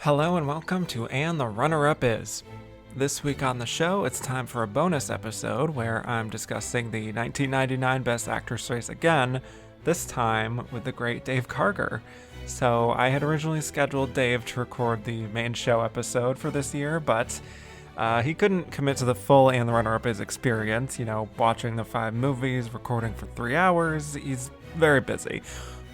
Hello and welcome to And the Runner-Up Is. This week on the show, it's time for a bonus episode where I'm discussing the 1999 Best Actress race again, this time with the great Dave Karger. So I had originally scheduled Dave to record the main show episode for this year, but he couldn't commit to the full And the Runner-Up Is experience, watching the 5 movies, recording for 3 hours. He's very busy.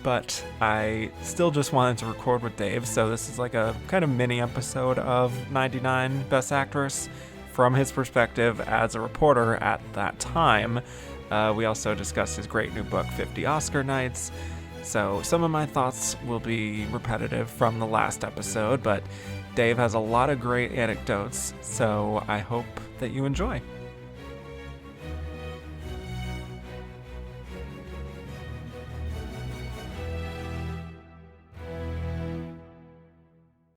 But I still just wanted to record with Dave, so this is like a kind of mini episode of 99 Best Actress from his perspective as a reporter at that time. We also discussed his great new book, 50 Oscar Nights. So some of my thoughts will be repetitive from the last episode, but Dave has a lot of great anecdotes, so I hope that you enjoy.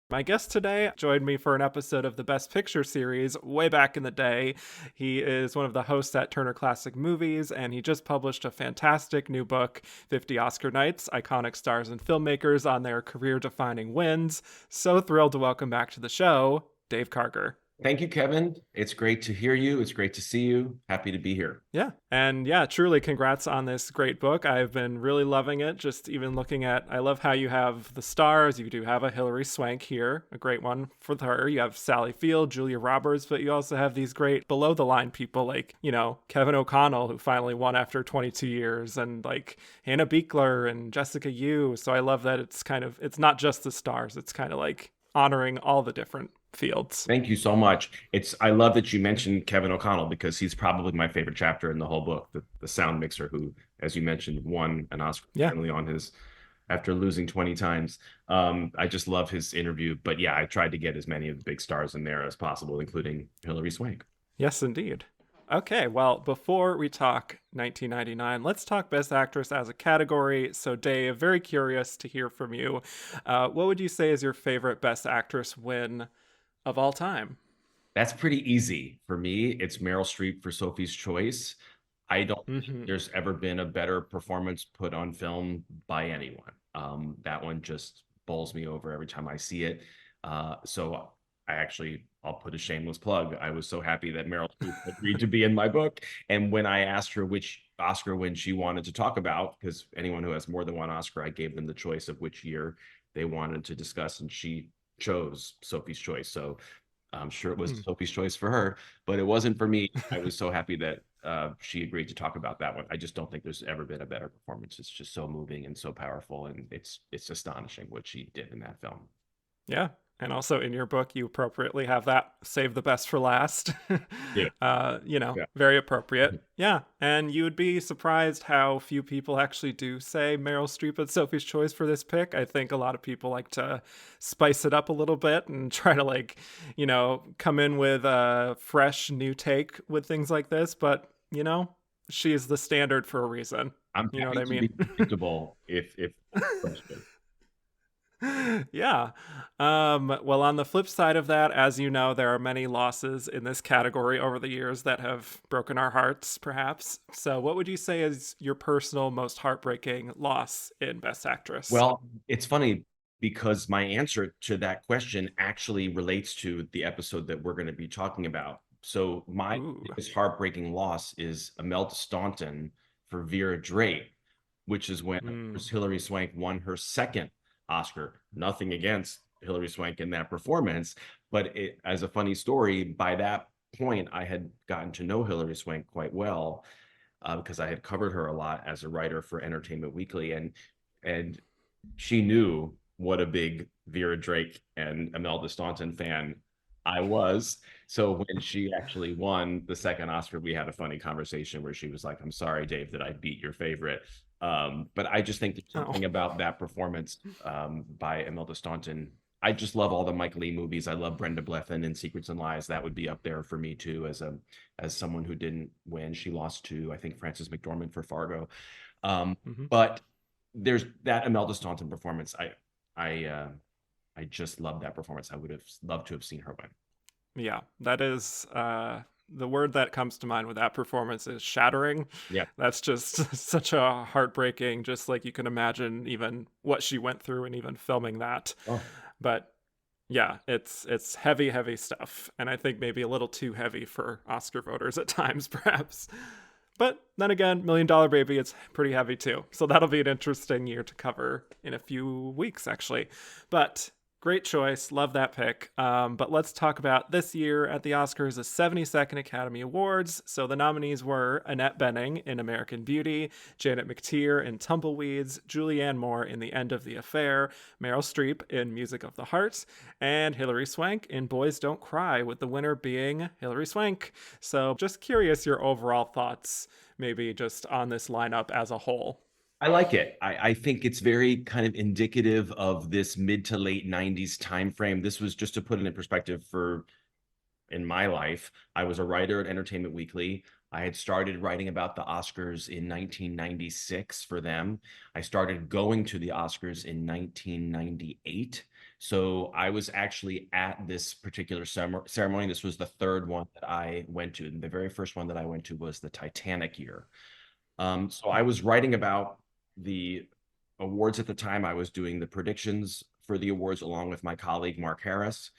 My guest today joined me for an episode of the Best Picture series way back in the day. He is one of the hosts at Turner Classic Movies, and he just published a fantastic new book, 50 Oscar Nights, Iconic Stars and Filmmakers on Their Career-Defining Wins. So thrilled to welcome back to the show, Dave Karger. Thank you, Kevin. It's great to hear you. It's great to see you. Happy to be here. Yeah. And yeah, truly congrats on this great book. I've been really loving it. Just even looking at, I love how you have the stars. You do have a Hilary Swank here, a great one for her. You have Sally Field, Julia Roberts, but you also have these great below the line people like, Kevin O'Connell, who finally won after 22 years, and like Hannah Beachler and Jessica Yu. So I love that it's not just the stars. It's kind of like honoring all the different fields. Thank you so much. I love that you mentioned Kevin O'Connell because he's probably my favorite chapter in the whole book, the sound mixer who, as you mentioned, won an Oscar finally on his after losing 20 times. I just love his interview. But yeah, I tried to get as many of the big stars in there as possible, including Hilary Swank. Yes, indeed. Okay, well, before we talk 1999, let's talk Best Actress as a category. So, Dave, very curious to hear from you. What would you say is your favorite Best Actress win of all time? That's pretty easy for me. It's Meryl Streep for Sophie's Choice. I don't think there's ever been a better performance put on film by anyone. That one just bowls me over every time I see it. So I'll put a shameless plug. I was so happy that Meryl Streep agreed to be in my book. And when I asked her which Oscar win she wanted to talk about, because anyone who has more than one Oscar, I gave them the choice of which year they wanted to discuss, and she chose Sophie's Choice. So I'm sure it was Sophie's Choice for her, but it wasn't for me. I was so happy that she agreed to talk about that one. I just don't think there's ever been a better performance. It's just so moving and so powerful, and it's astonishing what she did in that film. Yeah. And also in your book, you appropriately have that save the best for last. Very appropriate. Yeah. And you would be surprised how few people actually do say Meryl Streep at Sophie's Choice for this pick. I think a lot of people like to spice it up a little bit and try to come in with a fresh new take with things like this. But, she is the standard for a reason. You know what I mean? Predictable if Yeah. Well, on the flip side of that, as you know, there are many losses in this category over the years that have broken our hearts, perhaps. So what would you say is your personal most heartbreaking loss in Best Actress? Well, it's funny because my answer to that question actually relates to the episode that we're going to be talking about. So my heartbreaking loss is Imelda Staunton for Vera Drake, which is when Hilary Swank won her second Oscar. Nothing against Hilary Swank in that performance, but as a funny story, by that point, I had gotten to know Hilary Swank quite well because I had covered her a lot as a writer for Entertainment Weekly, and she knew what a big Vera Drake and Imelda Staunton fan I was. So when she actually won the second Oscar, we had a funny conversation where she was like, "I'm sorry, Dave, that I beat your favorite." But I just think there's something about that performance by Imelda Staunton. I just love all the Mike Leigh movies. I love Brenda Blethyn in Secrets and Lies. That would be up there for me too, as someone who didn't win. She lost to, I think, Frances McDormand for Fargo. But there's that Imelda Staunton performance. I just love that performance. I would have loved to have seen her win. Yeah, that is the word that comes to mind with that performance is shattering. Yeah. That's just such a heartbreaking, just like you can imagine even what she went through and even filming that. Oh. But Yeah, it's heavy, heavy stuff, and I think maybe a little too heavy for Oscar voters at times, perhaps. But then again, Million Dollar Baby, it's pretty heavy too. So that'll be an interesting year to cover in a few weeks, actually. But great choice. Love that pick. But let's talk about this year at the Oscars, the 72nd Academy Awards. So the nominees were Annette Bening in American Beauty, Janet McTeer in Tumbleweeds, Julianne Moore in The End of the Affair, Meryl Streep in Music of the Heart, and Hilary Swank in Boys Don't Cry, with the winner being Hilary Swank. So just curious your overall thoughts, maybe just on this lineup as a whole. I like it. I think it's very kind of indicative of this mid to late 90s time frame. This was just to put it in perspective for in my life. I was a writer at Entertainment Weekly. I had started writing about the Oscars in 1996 for them. I started going to the Oscars in 1998. So I was actually at this particular ceremony. This was the third one that I went to. And the very first one that I went to was the Titanic year. So I was writing about the awards at the time. I was doing the predictions for the awards along with my colleague Mark Harris.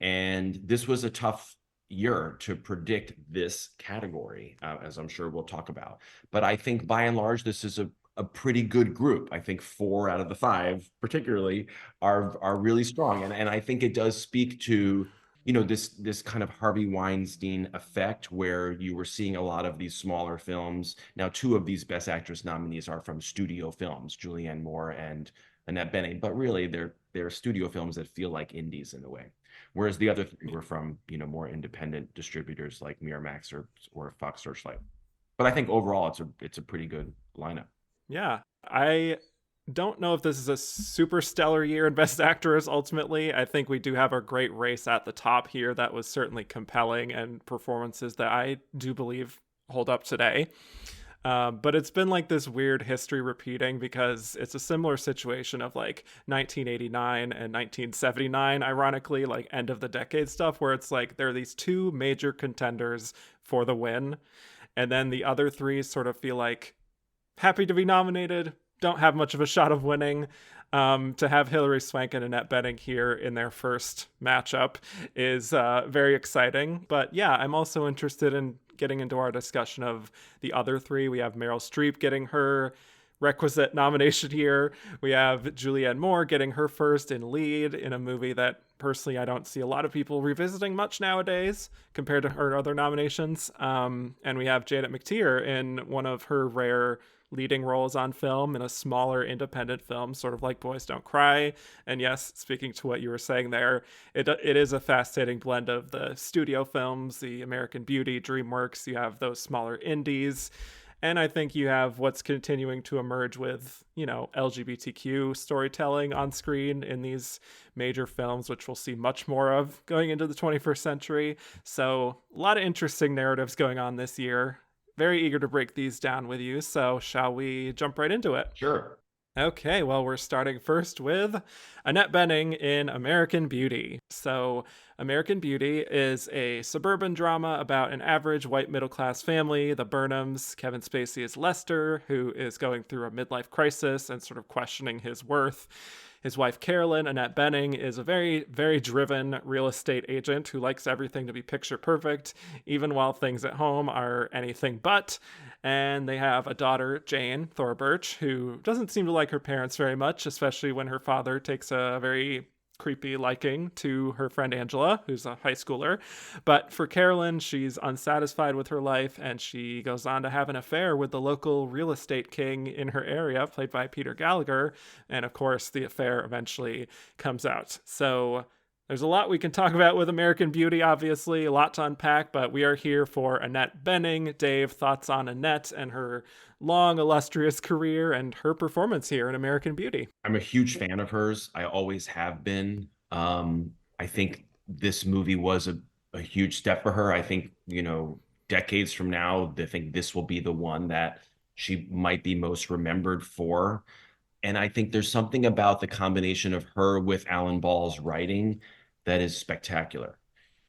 And this was a tough year to predict this category, as I'm sure we'll talk about. But I think by and large, this is a pretty good group. I think 4 out of the 5, particularly, are really strong. And I think it does speak to this kind of Harvey Weinstein effect where you were seeing a lot of these smaller films. Now, 2 of these Best Actress nominees are from studio films, Julianne Moore and Annette Bening, but really they're studio films that feel like indies in a way. Whereas the other 3 were from, more independent distributors like Miramax or Fox Searchlight. But I think overall it's a pretty good lineup. Yeah, I don't know if this is a super stellar year in Best Actress ultimately. I think we do have a great race at the top here that was certainly compelling and performances that I do believe hold up today. But it's been like this weird history repeating because it's a similar situation of like 1989 and 1979, ironically, like end of the decade stuff, where it's like there are these 2 major contenders for the win. And then the other 3 sort of feel like happy to be nominated, don't have much of a shot of winning. To have Hilary Swank and Annette Bening here in their first matchup is very exciting. But yeah, I'm also interested in getting into our discussion of the other 3. We have Meryl Streep getting her requisite nomination here. We have Julianne Moore getting her first in lead in a movie that personally I don't see a lot of people revisiting much nowadays compared to her other nominations. And we have Janet McTeer in one of her rare leading roles on film in a smaller independent film, sort of like Boys Don't Cry. And yes, speaking to what you were saying there, it is a fascinating blend of the studio films, the American Beauty, DreamWorks. You have those smaller indies. And I think you have what's continuing to emerge with, LGBTQ storytelling on screen in these major films, which we'll see much more of going into the 21st century. So a lot of interesting narratives going on this year. Very eager to break these down with you. So shall we jump right into it? Sure. Okay, well, we're starting first with Annette Bening in American Beauty. So, American Beauty is a suburban drama about an average white middle class family, the Burnhams. Kevin Spacey is Lester, who is going through a midlife crisis and sort of questioning his worth. His wife, Carolyn, Annette Bening, is a very, very driven real estate agent who likes everything to be picture perfect, even while things at home are anything but. And they have a daughter, Jane Thorburch, who doesn't seem to like her parents very much, especially when her father takes a very creepy liking to her friend Angela, who's a high schooler. But for Carolyn, she's unsatisfied with her life, and she goes on to have an affair with the local real estate king in her area, played by Peter Gallagher. And of course, the affair eventually comes out. So there's a lot we can talk about with American Beauty, obviously, a lot to unpack, but we are here for Annette Bening. Dave, thoughts on Annette and her long, illustrious career and her performance here in American Beauty? I'm a huge fan of hers. I always have been. I think this movie was a huge step for her. I think, decades from now, I think this will be the one that she might be most remembered for. And I think there's something about the combination of her with Alan Ball's writing that is spectacular.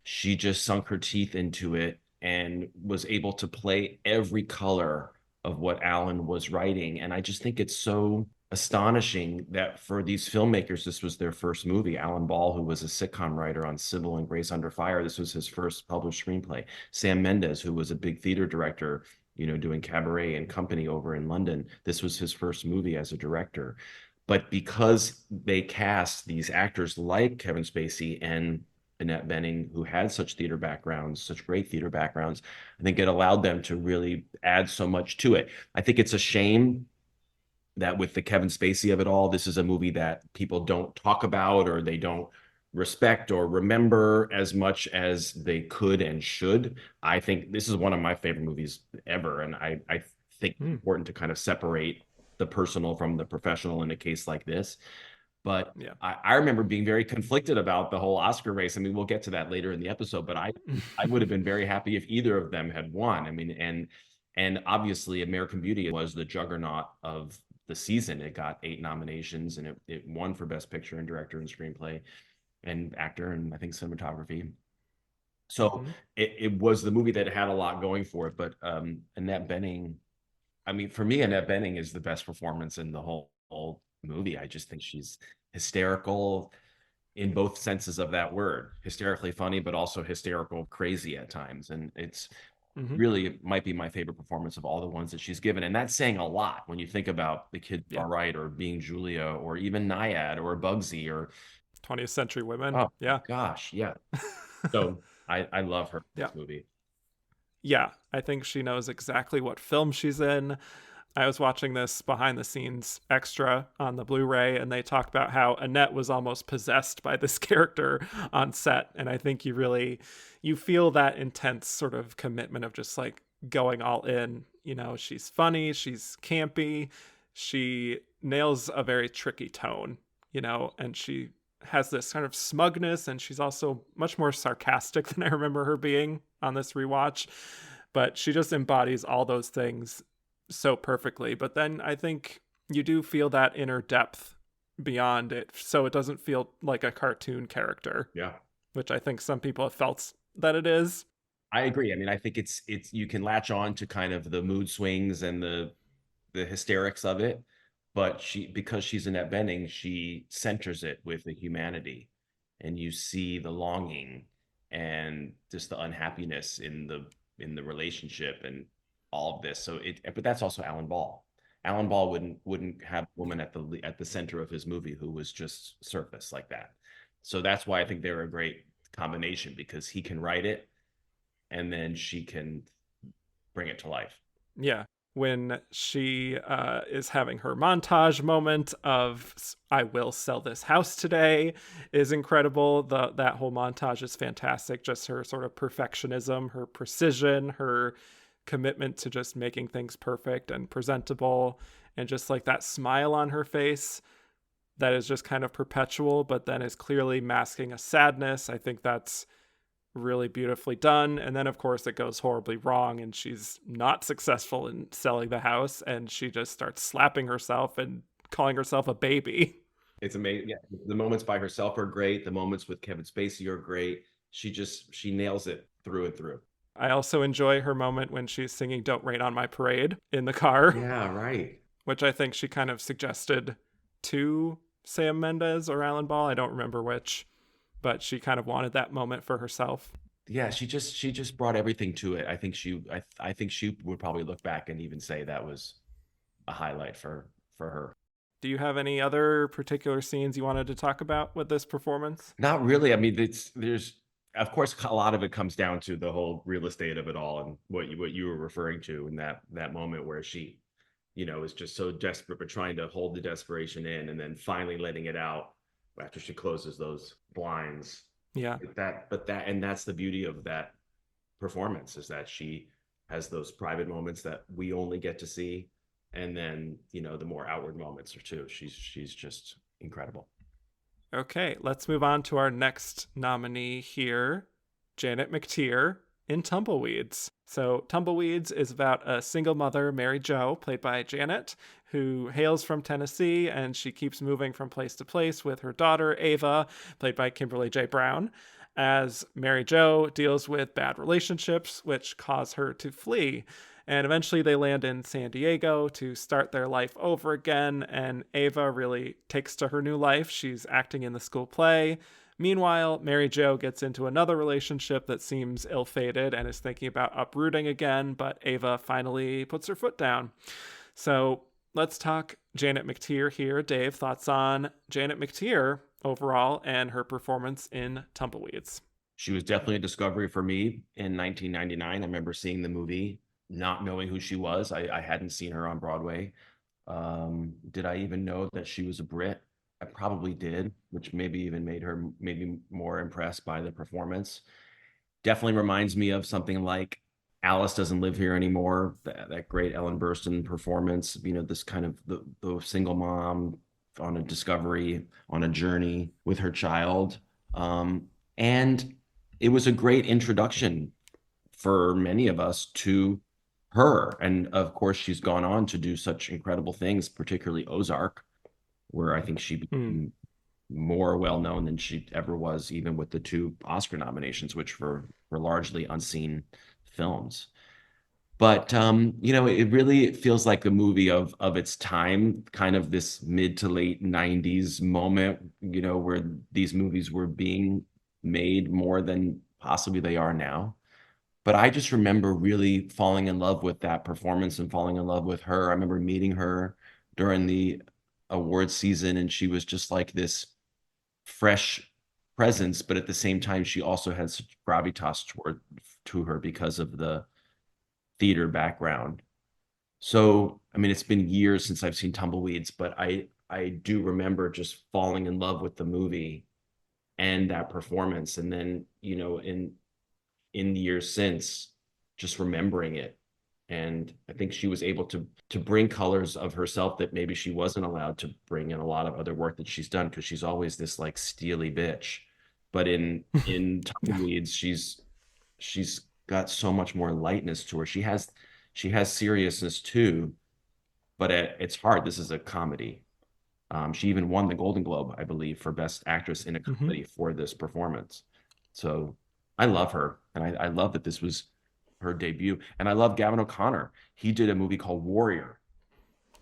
She just sunk her teeth into it and was able to play every color of what Alan was writing. And I just think it's so astonishing that for these filmmakers, this was their first movie. Alan Ball, who was a sitcom writer on Sybil and Grace Under Fire, this was his first published screenplay. Sam Mendes, who was a big theater director, doing Cabaret and Company over in London, this was his first movie as a director. But because they cast these actors like Kevin Spacey and Annette Bening, who had such theater backgrounds, such great theater backgrounds, I think it allowed them to really add so much to it. I think it's a shame that with the Kevin Spacey of it all, this is a movie that people don't talk about or they don't respect or remember as much as they could and should. I think this is one of my favorite movies ever. And I think it's important to kind of separate the personal from the professional in a case like this. But Yeah. I remember being very conflicted about the whole Oscar race. I mean, we'll get to that later in the episode, but I would have been very happy if either of them had won. I mean, and obviously American Beauty was the juggernaut of the season. It got 8 nominations and it won for Best Picture and Director and Screenplay and Actor and I think Cinematography. So it was the movie that had a lot going for it. But Annette Bening, I mean, for me, Annette Bening is the best performance in the whole movie. I just think she's hysterical in both senses of that word, hysterically funny, but also hysterical crazy at times. And it's really might be my favorite performance of all the ones that she's given. And that's saying a lot when you think about The Kid All Right or Being Julia or even Naiad or Bugsy or 20th Century Women. oh Yeah. gosh, yeah. So I love her Yeah. this movie. Yeah, I think she knows exactly what film she's in. I was watching this behind the scenes extra on the Blu-ray, and they talked about how Annette was almost possessed by this character on set. And I think you feel that intense sort of commitment of just like going all in. She's funny, she's campy, she nails a very tricky tone, and she has this kind of smugness, and she's also much more sarcastic than I remember her being on this rewatch. But she just embodies all those things so perfectly. But then I think you do feel that inner depth beyond it, so it doesn't feel like a cartoon character. Yeah, which I think some people have felt that it is. I agree. I mean, I think it's you can latch on to kind of the mood swings and the hysterics of it, but because she's Annette Bening, she centers it with the humanity, and you see the longing and just the unhappiness in the relationship and all of this. But that's also Alan Ball. Alan Ball wouldn't have a woman at the center of his movie who was just surface like that. So that's why I think they're a great combination, because he can write it and then she can bring it to life. Yeah. When she is having her montage moment of "I will sell this house today" is incredible. That whole montage is fantastic. Just her sort of perfectionism, her precision, her commitment to just making things perfect and presentable, and just like that smile on her face that is just kind of perpetual, but then is clearly masking a sadness. I think that's really beautifully done. And then, of course, it goes horribly wrong, and she's not successful in selling the house, and she just starts slapping herself and calling herself a baby. It's amazing. Yeah, the moments by herself are great. The moments with Kevin Spacey are great. She nails it through and through. I also enjoy her moment when she's singing "Don't Rain on My Parade" in the car. Yeah, right. Which I think she kind of suggested to Sam Mendes or Alan Ball. I don't remember which, but she kind of wanted that moment for herself. Yeah, she just brought everything to it. I think she would probably look back and even say that was a highlight for her. Do you have any other particular scenes you wanted to talk about with this performance? Not really. I mean, there's of course a lot of it comes down to the whole real estate of it all and what you were referring to in that moment where she, is just so desperate but trying to hold the desperation in and then finally letting it out after she closes those blinds. Yeah. And that's the beauty of that performance, is that she has those private moments that we only get to see, and then the more outward moments are too. She's just incredible. Okay, let's move on to our next nominee here, Janet McTeer in Tumbleweeds. So, Tumbleweeds is about a single mother, Mary Jo, played by Janet, who hails from Tennessee, and she keeps moving from place to place with her daughter, Ava, played by Kimberly J. Brown, as Mary Jo deals with bad relationships, which cause her to flee. And eventually they land in San Diego to start their life over again. And Ava really takes to her new life. She's acting in the school play. Meanwhile, Mary Jo gets into another relationship that seems ill fated and is thinking about uprooting again, but Ava finally puts her foot down. So let's talk Janet McTeer here. Dave, thoughts on Janet McTeer overall and her performance in Tumbleweeds? She was definitely a discovery for me in 1999. I remember seeing the movie, not knowing who she was. I hadn't seen her on Broadway. Did I even know that she was a Brit? I probably did, which maybe even made her maybe more impressed by the performance. Definitely reminds me of something like Alice Doesn't Live Here Anymore, that great Ellen Burstyn performance. This kind of the single mom on a discovery, on a journey with her child. And it was a great introduction for many of us to her. And of course, she's gone on to do such incredible things, particularly Ozark, where I think she became more well known than she ever was, even with the two Oscar nominations, which were largely unseen films. But it really feels like a movie of its time, kind of this mid to late 90s moment, where these movies were being made more than possibly they are now. But I just remember really falling in love with that performance and falling in love with her. I remember meeting her during the award season, and she was just like this fresh presence, but at the same time, she also had such gravitas to her because of the theater background. So, I mean, it's been years since I've seen Tumbleweeds, but I do remember just falling in love with the movie and that performance. And then, in the years since, just remembering it. And I think she was able to bring colors of herself that maybe she wasn't allowed to bring in a lot of other work that she's done, because she's always this like steely bitch. But in Tumbleweeds, she's got so much more lightness to her. She has seriousness too, but it's hard. This is a comedy. She even won the Golden Globe, I believe, for Best Actress in a Comedy for this performance. So I love her, and I love that this was her debut. And I love Gavin O'Connor. He did a movie called Warrior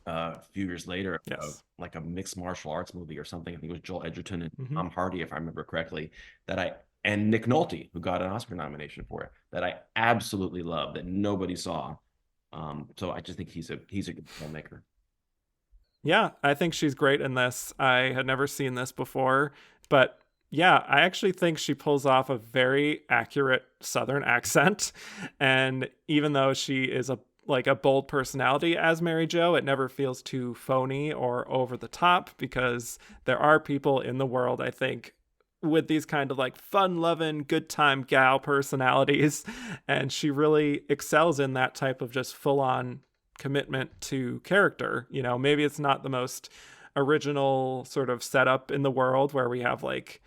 a few years later, Yes. like a mixed martial arts movie or something. I think it was Joel Edgerton and Mm-hmm. Tom Hardy, if I remember correctly. And Nick Nolte, who got an Oscar nomination for it, that I absolutely love, that nobody saw. So I just think he's a good filmmaker. Yeah, I think she's great in this. I had never seen this before, but yeah, I actually think she pulls off a very accurate Southern accent. And even though she is a bold personality as Mary Jo, it never feels too phony or over the top, because there are people in the world, I think, with these kind of like fun loving, good time gal personalities. And she really excels in that type of just full on commitment to character. Maybe it's not the most original sort of setup in the world, where we have like,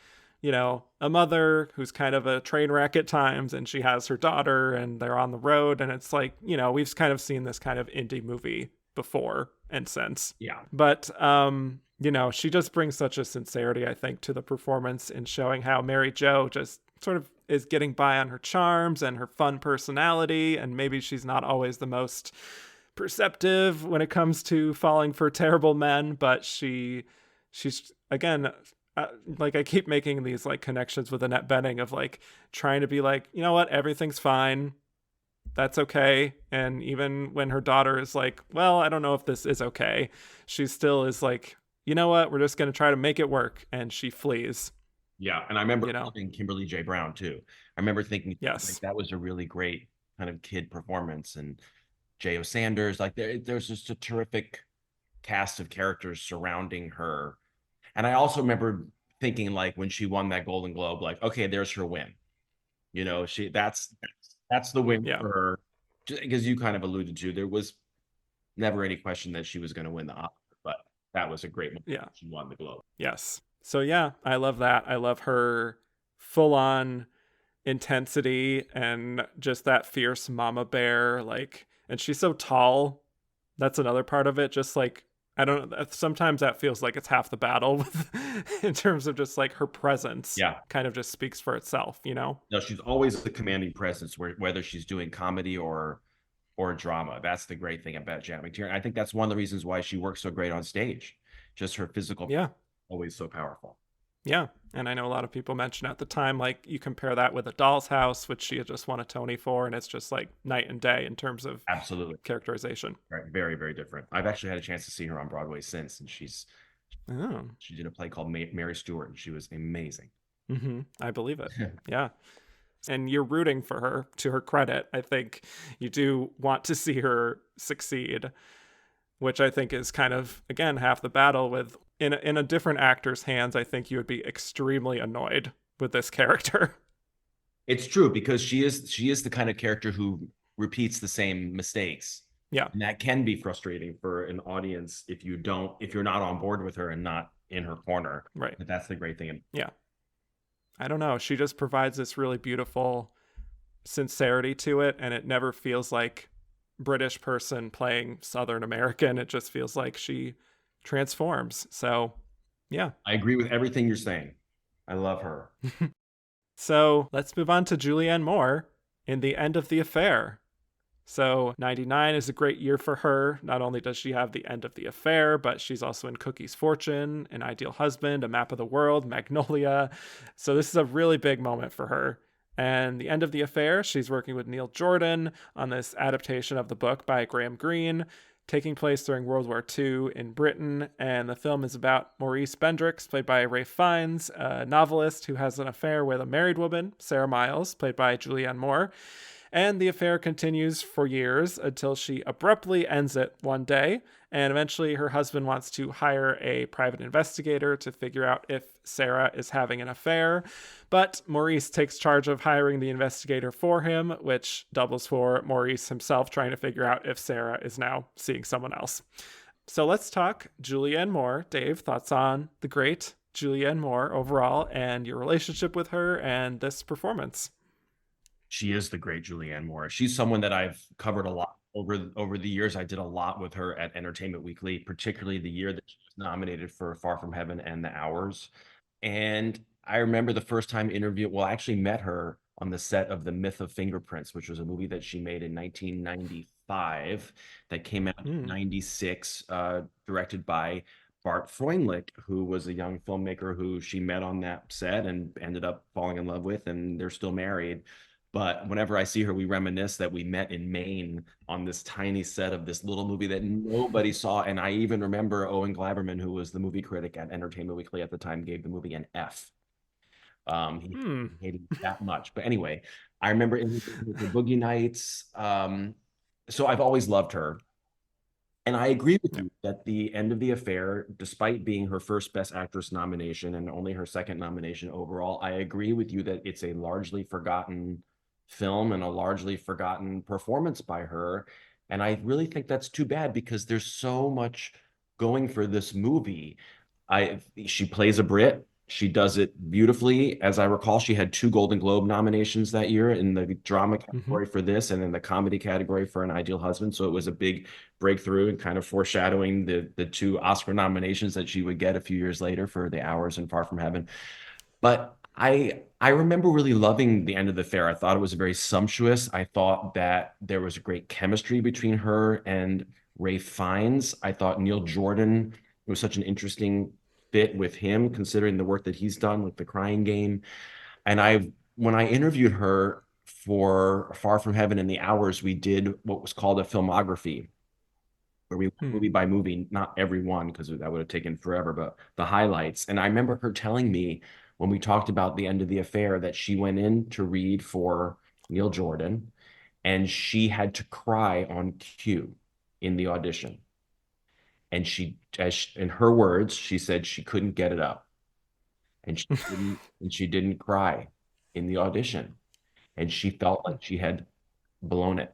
a mother who's kind of a train wreck at times, and she has her daughter and they're on the road. And it's like, we've kind of seen this kind of indie movie before and since. Yeah. But, she just brings such a sincerity, I think, to the performance, in showing how Mary Jo just sort of is getting by on her charms and her fun personality. And maybe she's not always the most perceptive when it comes to falling for terrible men, but she's again, like, I keep making these like connections with Annette Bening of like trying to be like, you know what, everything's fine, that's okay. And even when her daughter is like, well, I don't know if this is okay, she still is like, you know what, we're just going to try to make it work, and she flees. Yeah, and I remember loving Kimberly J. Brown too. I remember thinking Yes. like that was a really great kind of kid performance, and J.O. Sanders, like there's just a terrific cast of characters surrounding her. And I also remember thinking, like, when she won that Golden Globe, like, okay, there's her win. That's the win Yeah. for her. Because you kind of alluded to, there was never any question that she was going to win the Oscar, but that was a great moment. Yeah. She won the Globe. Yes. So yeah, I love that. I love her full on intensity and just that fierce mama bear. Like, and she's so tall. That's another part of it. Just like, I don't know. Sometimes that feels like it's half the battle with, in terms of just like her presence Yeah. kind of just speaks for itself, you know? No, she's always the commanding presence, whether she's doing comedy or drama. That's the great thing about Janet McTiernan. I think that's one of the reasons why she works so great on stage. Just her physical, Yeah. always so powerful. Yeah. And I know a lot of people mention at the time, like, you compare that with A Doll's House, which she had just won a Tony for, and it's just like night and day in terms of Absolutely. characterization. Right. Very, very different. I've actually had a chance to see her on Broadway since, and Oh. she did a play called Mary Stuart, and she was amazing. I believe it. Yeah. And you're rooting for her, to her credit. I think you do want to see her succeed, which I think is kind of, again, half the battle with in a different actor's hands. I think you would be extremely annoyed with this character. It's true because she is the kind of character who repeats the same mistakes. Yeah. And that can be frustrating for an audience if you're not on board with her and not in her corner. Right. But that's the great thing. Yeah. I don't know. She just provides this really beautiful sincerity to it, and it never feels like British person playing Southern American. It just feels like she transforms. So, yeah. I agree with everything you're saying. I love her. So let's move on to Julianne Moore in The End of the Affair. So 99 is a great year for her. Not only does she have The End of the Affair, but she's also in Cookie's Fortune, An Ideal Husband, A Map of the World, Magnolia. So this is a really big moment for her. And The End of the Affair, she's working with Neil Jordan on this adaptation of the book by Graham Greene, taking place during World War II in Britain. And the film is about Maurice Bendrix, played by Ralph Fiennes, a novelist who has an affair with a married woman, Sarah Miles, played by Julianne Moore. And the affair continues for years until she abruptly ends it one day. And eventually, her husband wants to hire a private investigator to figure out if Sarah is having an affair. But Maurice takes charge of hiring the investigator for him, which doubles for Maurice himself trying to figure out if Sarah is now seeing someone else. So let's talk Julianne Moore. Dave, thoughts on the great Julianne Moore overall and your relationship with her and this performance? She is the great Julianne Moore. She's someone that I've covered a lot over the years. I did a lot with her at Entertainment Weekly, particularly the year that she was nominated for Far From Heaven and The Hours. And I remember the first time well, I actually met her on the set of The Myth of Fingerprints, which was a movie that she made in 1995 that came out in 96, directed by Bart Freundlich, who was a young filmmaker who she met on that set and ended up falling in love with, and they're still married. But whenever I see her, we reminisce that we met in Maine on this tiny set of this little movie that nobody saw. And I even remember Owen Glaberman, who was the movie critic at Entertainment Weekly at the time, gave the movie an F. He hated it that much. But anyway, I remember in the Boogie Nights. So I've always loved her. And I agree with you that The End of the Affair, despite being her first Best Actress nomination and only her second nomination overall, I agree with you that it's a largely forgotten film and a largely forgotten performance by her. And I really think that's too bad because there's so much going for this movie. She plays a Brit. She does it beautifully. As I recall, she had 2 Golden Globe nominations that year in the drama category for this and in the comedy category for An Ideal Husband. So it was a big breakthrough and kind of foreshadowing the 2 Oscar nominations that she would get a few years later for The Hours and Far From Heaven. But I remember really loving The End of the Affair. I thought it was very sumptuous. I thought that there was a great chemistry between her and Ralph Fiennes. I thought Neil Jordan was such an interesting fit with him, considering the work that he's done with The Crying Game. And when I interviewed her for Far From Heaven and The Hours, we did what was called a filmography, where we went movie by movie, not every one, because that would have taken forever, but the highlights. And I remember her telling me when we talked about The End of the Affair that she went in to read for Neil Jordan and she had to cry on cue in the audition. And in her words, she said she couldn't get it up. And she didn't cry in the audition. And she felt like she had blown it.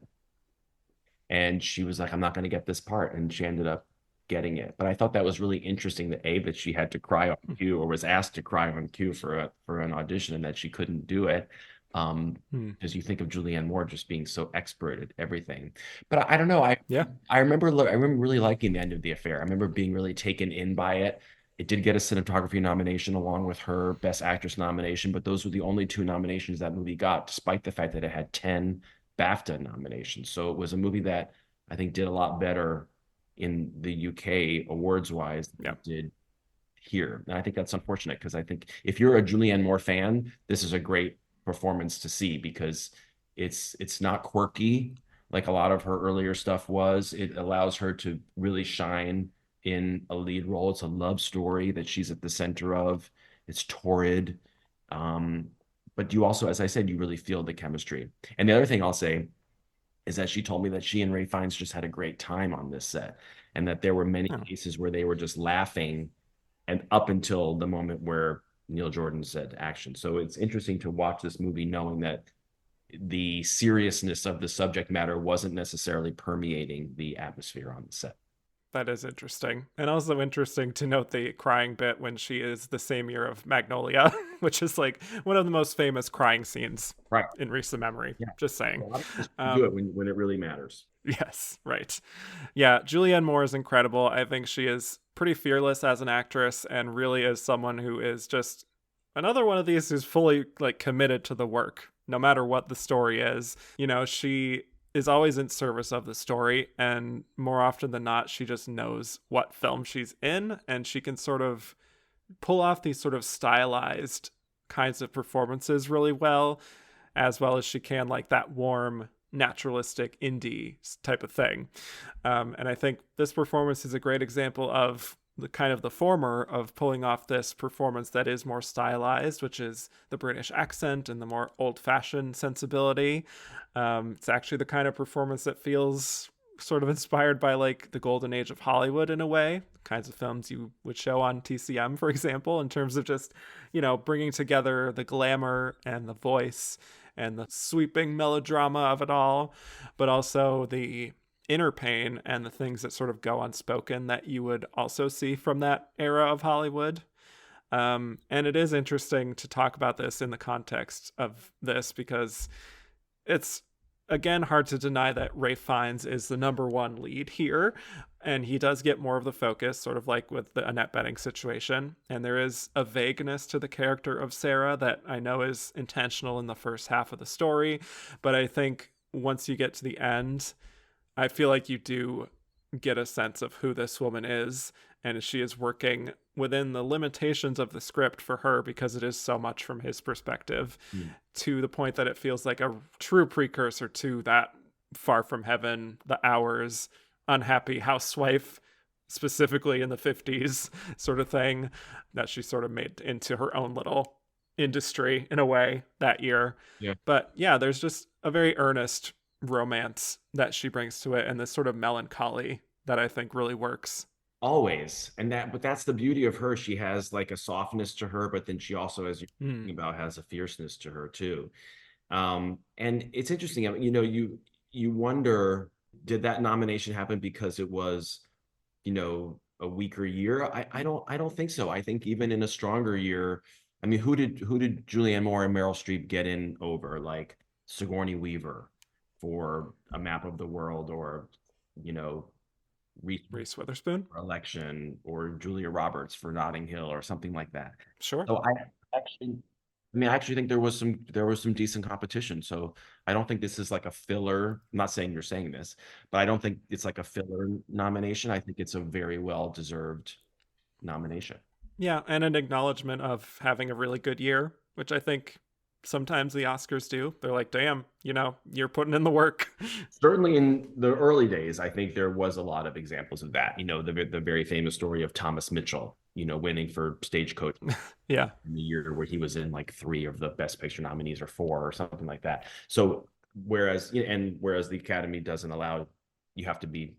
And she was like, I'm not going to get this part. And she ended up getting it. But I thought that was really interesting that she had to cry on cue or was asked to cry on cue for an audition and that she couldn't do it. Hmm. Because you think of Julianne Moore just being so expert at everything. But I don't know. I Yeah. I remember I remember really liking the end of the affair. I remember being really taken in by it. It did get a cinematography nomination along with her Best Actress nomination, but those were the only two nominations that movie got, despite the fact that it had 10 BAFTA nominations. So it was a movie that I think did a lot better in the UK awards wise than Yeah. it did here. And I think that's unfortunate because I think if you're a Julianne Moore fan, this is a great performance to see because it's not quirky like a lot of her earlier stuff was. It allows her to really shine in a lead role. It's a love story that she's at the center of. It's torrid. Um, but you also, as I said, you really feel the chemistry. And the other thing I'll say is that she told me that she and Ray Fiennes just had a great time on this set, and that there were many Oh, cases where they were just laughing and up until the moment where Neil Jordan said action. So it's interesting to watch this movie knowing that the seriousness of the subject matter wasn't necessarily permeating the atmosphere on the set. that is interesting. And also interesting to note the crying bit when she is the same year of Magnolia, which is like one of the most famous crying scenes Right. in recent memory. Yeah. Just A saying. lot of times you do it Um, when it really matters. yes, right. Yeah, Julianne Moore is incredible. I think she is pretty fearless as an actress and really is someone who is just another one of these who's fully like committed to the work, no matter what the story is. She is always in service of the story, and more often than not, she just knows what film she's in, and she can sort of pull off these sort of stylized kinds of performances really well as she can like that warm naturalistic indie type of thing. And I think this performance is a great example of the kind of the former of pulling off this performance that is more stylized, which is the British accent and the more old-fashioned sensibility. It's actually the kind of performance that feels sort of inspired by like the golden age of Hollywood in a way, kinds of films you would show on TCM, for example, in terms of just, bringing together the glamour and the voice and the sweeping melodrama of it all, but also the inner pain and the things that sort of go unspoken that you would also see from that era of Hollywood. And it is interesting to talk about this in the context of this because it's again hard to deny that Ray Fiennes is the number one lead here, and he does get more of the focus, sort of like with the Annette Bening situation. And there is a vagueness to the character of Sarah that I know is intentional in the first half of the story, but I think once you get to the end, I feel like you do get a sense of who this woman is, and she is working within the limitations of the script for her because it is so much from his perspective, Mm. to the point that it feels like a true precursor to that Far From Heaven, The Hours, Unhappy Housewife, specifically in the 50s sort of thing that she sort of made into her own little industry in a way that year. Yeah. But yeah, there's just a very earnest romance that she brings to it and this sort of melancholy that I think really works. Always. But that's the beauty of her. She has like a softness to her, but then she also, as you're Mm, talking about, has a fierceness to her too. And it's interesting. I mean, you wonder, did that nomination happen because it was, a weaker year? I don't think so. I think even in a stronger year, I mean, who did Julianne Moore and Meryl Streep get in over? Like Sigourney Weaver for A Map of the World, or you know, Reese Reese Witherspoon? for Election, or Julia Roberts for Notting Hill, or something like that. Sure. So actually, I actually think there was some decent competition. So I don't think this is like a filler. I'm not saying you're saying this, but I don't think it's like a filler nomination. I think it's a very well deserved nomination. Yeah, and an acknowledgement of having a really good year, which I think sometimes the Oscars do. They're like, damn, you're putting in the work. Certainly in the early days, I think there was a lot of examples of that. The very famous story of Thomas Mitchell, winning for Stagecoach Yeah. in the year where he was in like three of the Best Picture nominees, or four, or something like that. So whereas the Academy doesn't allow, you have to be,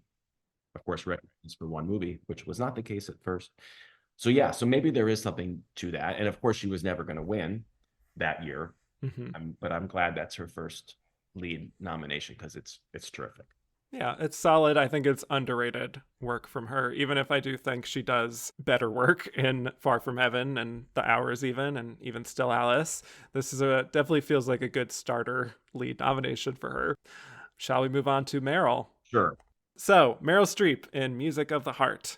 of course, recognized for one movie, which was not the case at first. So yeah, so maybe there is something to that. And of course, she was never going to win that year. Hmm. But I'm glad that's her first lead nomination because it's terrific. Yeah, it's solid. I think it's underrated work from her, even if I do think she does better work in Far From Heaven and The Hours, and even Still Alice. This is a definitely feels like a good starter lead nomination for her. Shall we move on to Meryl? Sure. So, Meryl Streep in Music of the Heart,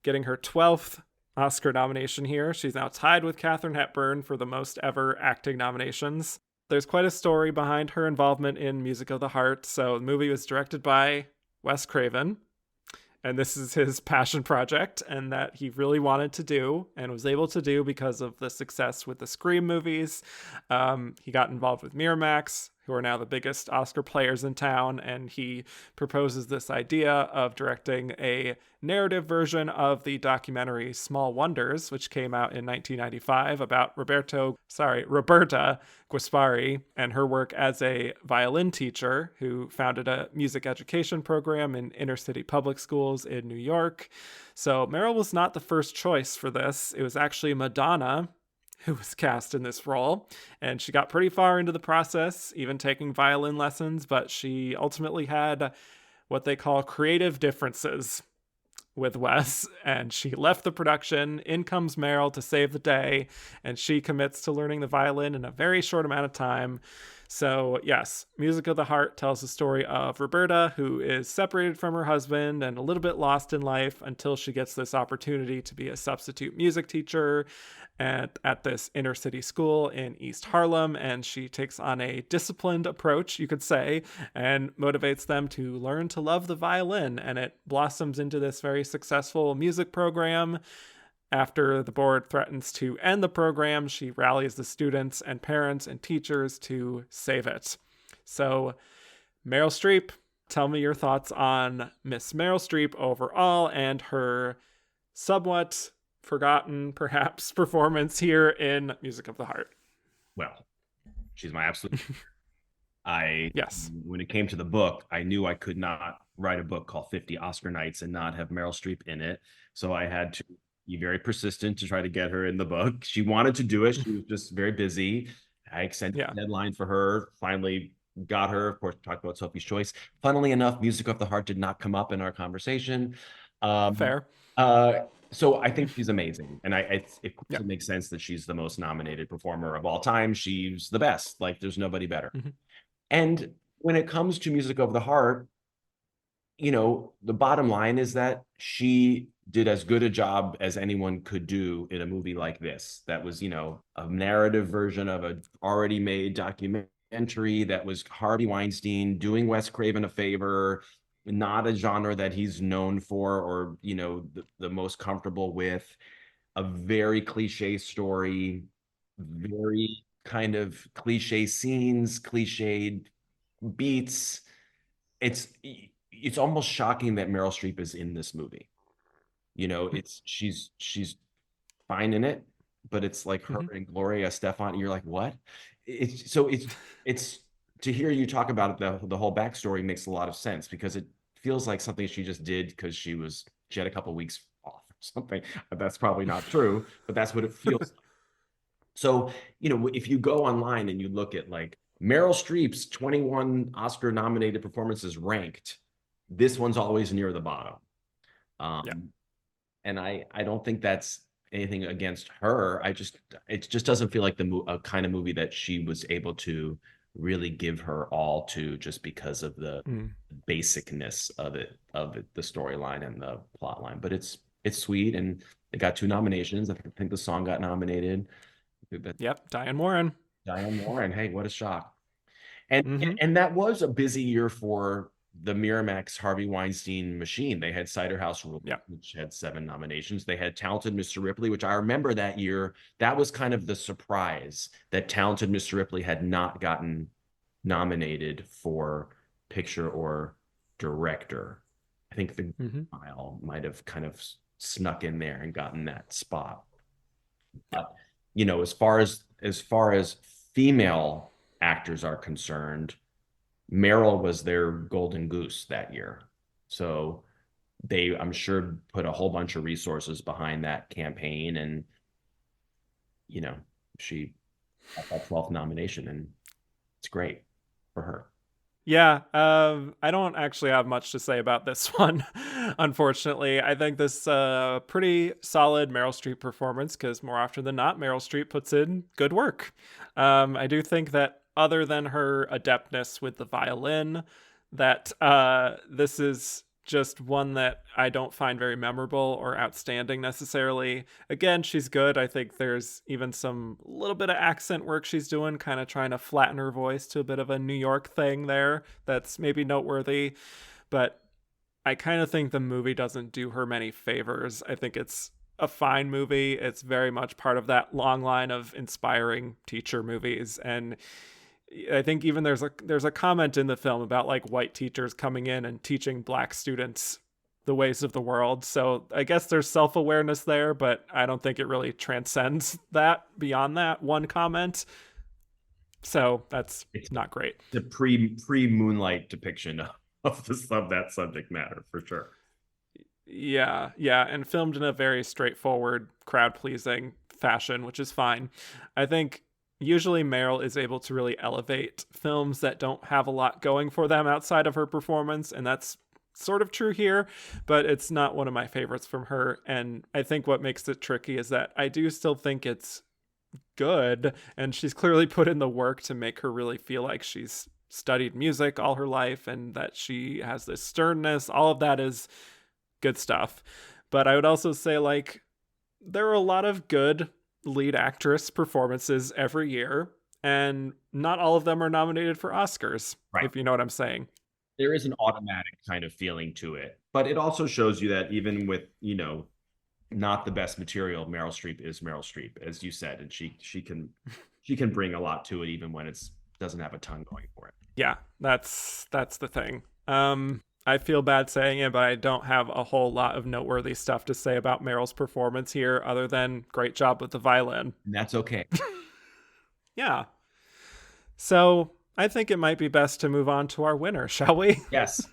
getting her 12th Oscar nomination here. She's now tied with Katharine Hepburn for the most ever acting nominations. There's quite a story behind her involvement in Music of the Heart. So, the movie was directed by Wes Craven, and this is his passion project and that he really wanted to do and was able to do because of the success with the Scream movies. He got involved with Miramax, who are now the biggest Oscar players in town, and he proposes this idea of directing a narrative version of the documentary Small Wonders, which came out in 1995 about Roberta Guaspari and her work as a violin teacher who founded a music education program in inner city public schools in New York. So Meryl was not the first choice for this. It was actually Madonna who was cast in this role, and she got pretty far into the process, even taking violin lessons, but she ultimately had what they call creative differences with Wes, and she left the production. In comes Meryl to save the day, and she commits to learning the violin in a very short amount of time. So, yes, Music of the Heart tells the story of Roberta, who is separated from her husband and a little bit lost in life until she gets this opportunity to be a substitute music teacher at this inner city school in East Harlem. And she takes on a disciplined approach, you could say, and motivates them to learn to love the violin. And it blossoms into this very successful music program. After the board threatens to end the program, she rallies the students and parents and teachers to save it. So, Meryl Streep, tell me your thoughts on Miss Meryl Streep overall and her somewhat forgotten, perhaps, performance here in Music of the Heart. Well, she's my absolute. Yes. When it came to the book, I knew I could not write a book called 50 Oscar Nights and not have Meryl Streep in it. So I had to be very persistent to try to get her in the book. She wanted to do it. She was just very busy. I extended the deadline for her, finally got her. Of course, talked about Sophie's Choice. Funnily enough, Music of the Heart did not come up in our conversation. Fair. So I think she's amazing. And it makes sense that she's the most nominated performer of all time. She's the best. Like, there's nobody better. Mm-hmm. And when it comes to Music of the Heart, the bottom line is that she did as good a job as anyone could do in a movie like this. That was, a narrative version of a already made documentary that was Harvey Weinstein doing Wes Craven a favor, not a genre that he's known for or, the most comfortable with. A very cliche story, very kind of cliche scenes, cliched beats. It's almost shocking that Meryl Streep is in this movie. She's fine in it, but it's like her and Gloria Estefan. You're like, what? It's to hear you talk about it, the whole backstory makes a lot of sense because it feels like something she just did because she had a couple weeks off or something. That's probably not true, but that's what it feels like. So, if you go online and you look at like Meryl Streep's 21 Oscar nominated performances ranked, this one's always near the bottom. And I don't think that's anything against her. It just doesn't feel like a kind of movie that she was able to really give her all to just because of the basicness of the storyline and the plot line. But it's sweet, and it got 2 nominations. I think the song got nominated. Yep, Diane Warren. Hey, what a shock. And that was a busy year for the Miramax Harvey Weinstein machine. They had Cider House Rules, which had 7 nominations. They had Talented Mr. Ripley, which I remember that year. That was kind of the surprise that Talented Mr. Ripley had not gotten nominated for picture or director. I think the Mile might have kind of snuck in there and gotten that spot. As far as female actors are concerned, Meryl was their golden goose that year. So they, I'm sure, put a whole bunch of resources behind that campaign, and she got that 12th nomination, and it's great for her. Yeah, I don't actually have much to say about this one, unfortunately. I think this pretty solid Meryl Streep performance because more often than not, Meryl Streep puts in good work. I do think that other than her adeptness with the violin, that this is just one that I don't find very memorable or outstanding necessarily. Again, she's good. I think there's even some little bit of accent work she's doing, kind of trying to flatten her voice to a bit of a New York thing there that's maybe noteworthy. But I kind of think the movie doesn't do her many favors. I think it's a fine movie. It's very much part of that long line of inspiring teacher movies. And I think even there's a comment in the film about like white teachers coming in and teaching black students the ways of the world. So I guess there's self-awareness there, but I don't think it really transcends that beyond that one comment. So that's It's not great. the pre Moonlight depiction of that subject matter for sure. Yeah, yeah, and filmed in a very straightforward, crowd-pleasing fashion, which is fine. I think usually Meryl is able to really elevate films that don't have a lot going for them outside of her performance, and that's sort of true here, but it's not one of my favorites from her. And I think what makes it tricky is that I do still think it's good, and she's clearly put in the work to make her really feel like she's studied music all her life and that she has this sternness. All of that is good stuff. But I would also say, like, there are a lot of good lead actress performances every year, and not all of them are nominated for Oscars, Right. if you know what I'm saying. There is an automatic kind of feeling to it, but it also shows you that even with, not the best material, Meryl Streep is Meryl Streep, as you said, and she can bring a lot to it even when it's doesn't have a ton going for it. Yeah, that's the thing. I feel bad saying it, but I don't have a whole lot of noteworthy stuff to say about Meryl's performance here, other than great job with the violin. And that's okay. Yeah. So I think it might be best to move on to our winner, shall we? Yes.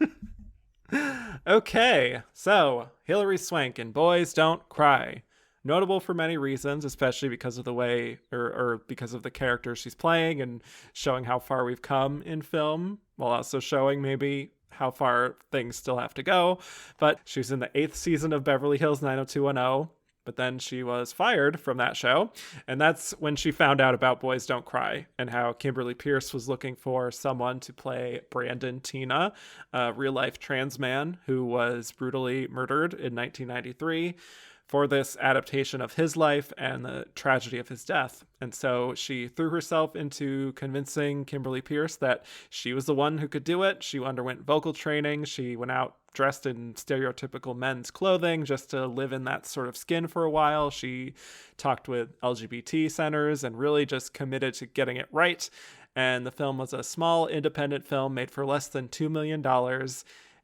Okay, so Hilary Swank in Boys Don't Cry. Notable for many reasons, especially because of the way or because of the character she's playing and showing how far we've come in film, while also showing maybe how far things still have to go. But she was in the 8th season of Beverly Hills 90210, but then she was fired from that show. And that's when she found out about Boys Don't Cry and how Kimberly Pierce was looking for someone to play Brandon Tina, a real life trans man who was brutally murdered in 1993 for this adaptation of his life and the tragedy of his death. And so she threw herself into convincing Kimberly Pierce that she was the one who could do it. She underwent vocal training. She went out dressed in stereotypical men's clothing just to live in that sort of skin for a while. She talked with LGBT centers and really just committed to getting it right. And the film was a small independent film made for less than $2 million.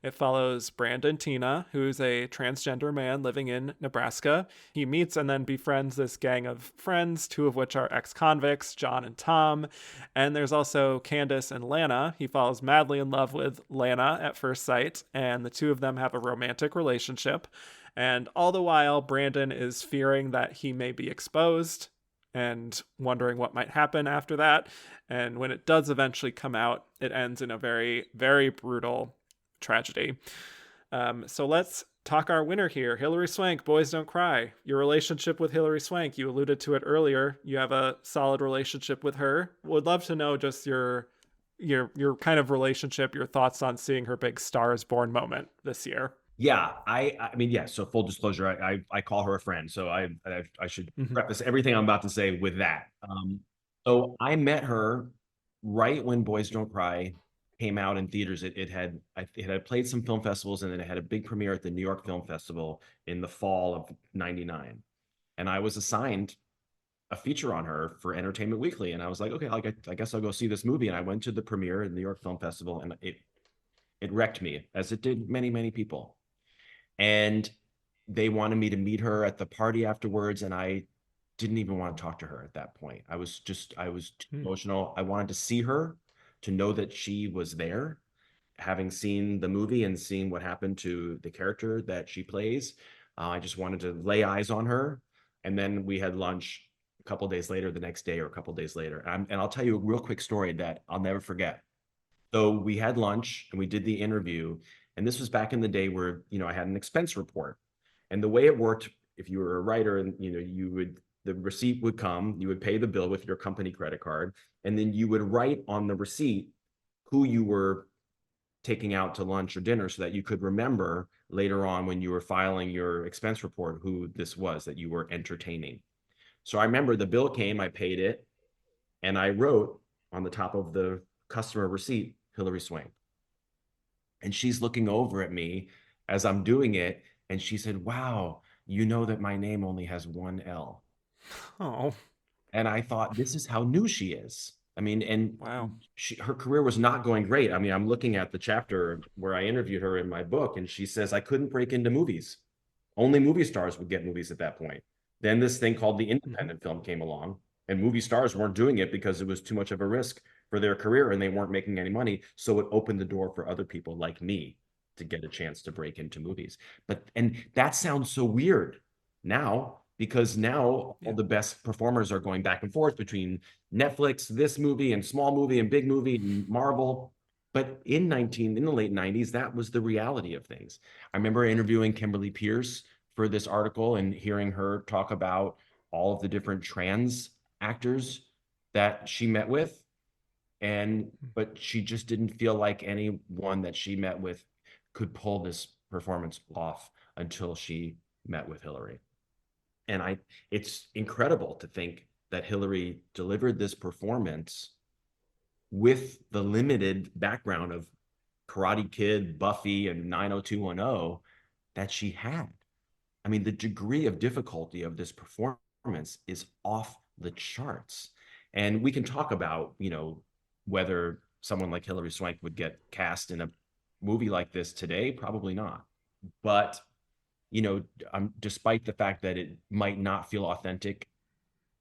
It follows Brandon Tina, who's a transgender man living in Nebraska. He meets and then befriends this gang of friends, 2 of which are ex-convicts, John and Tom. And there's also Candace and Lana. He falls madly in love with Lana at first sight, and the 2 of them have a romantic relationship. And all the while, Brandon is fearing that he may be exposed and wondering what might happen after that. And when it does eventually come out, it ends in a very, very brutal tragedy. So let's talk our winner here. Hilary Swank, Boys Don't Cry. Your relationship with Hilary Swank, you alluded to it earlier. You have a solid relationship with her. Would love to know just your kind of relationship, your thoughts on seeing her big Star is Born moment this year. Yeah, I mean, yeah. So full disclosure, I call her a friend, so I should preface everything I'm about to say with that. So I met her right when Boys Don't Cry came out in theaters. It had played some film festivals, and then it had a big premiere at the New York Film Festival in the fall of '99. And I was assigned a feature on her for Entertainment Weekly, and I was like, okay, like I guess I'll go see this movie. And I went to the premiere in the New York Film Festival, and it wrecked me, as it did many people. And they wanted me to meet her at the party afterwards, and I didn't even want to talk to her at that point. I was too emotional. I wanted to see her, to know that she was there, having seen the movie and seeing what happened to the character that she plays. I just wanted to lay eyes on her. And then we had lunch a couple days later, the next day or a couple days later. And I'll tell you a real quick story that I'll never forget. So we had lunch and we did the interview. And this was back in the day where, I had an expense report. And the way it worked, if you were a writer and, the receipt would come, you would pay the bill with your company credit card, and then you would write on the receipt who you were taking out to lunch or dinner so that you could remember later on when you were filing your expense report who this was that you were entertaining. So I remember the bill came, I paid it, and I wrote on the top of the customer receipt, Hilary Swank. And she's looking over at me as I'm doing it. And she said, "Wow, you know that my name only has one L." Oh, And I thought, this is how new she is. I mean, and wow. her career was not going great. I mean, I'm looking at the chapter where I interviewed her in my book, and she says, "I couldn't break into movies. Only movie stars would get movies at that point." Then this thing called the Mm-hmm. independent film came along, and movie stars weren't doing it because it was too much of a risk for their career and they weren't making any money. So it opened the door for other people like me to get a chance to break into movies. And that sounds so weird now, because now all Yeah. the best performers are going back and forth between Netflix, this movie, and small movie, and big movie, and Marvel. But in the late 90s, that was the reality of things. I remember interviewing Kimberly Pierce for this article and hearing her talk about all of the different trans actors that she met with. But she just didn't feel like anyone that she met with could pull this performance off until she met with Hilary. And it's incredible to think that Hilary delivered this performance with the limited background of Karate Kid, Buffy, and 90210 that she had. I mean, the degree of difficulty of this performance is off the charts. And we can talk about, whether someone like Hilary Swank would get cast in a movie like this today. Probably not. But, despite the fact that it might not feel authentic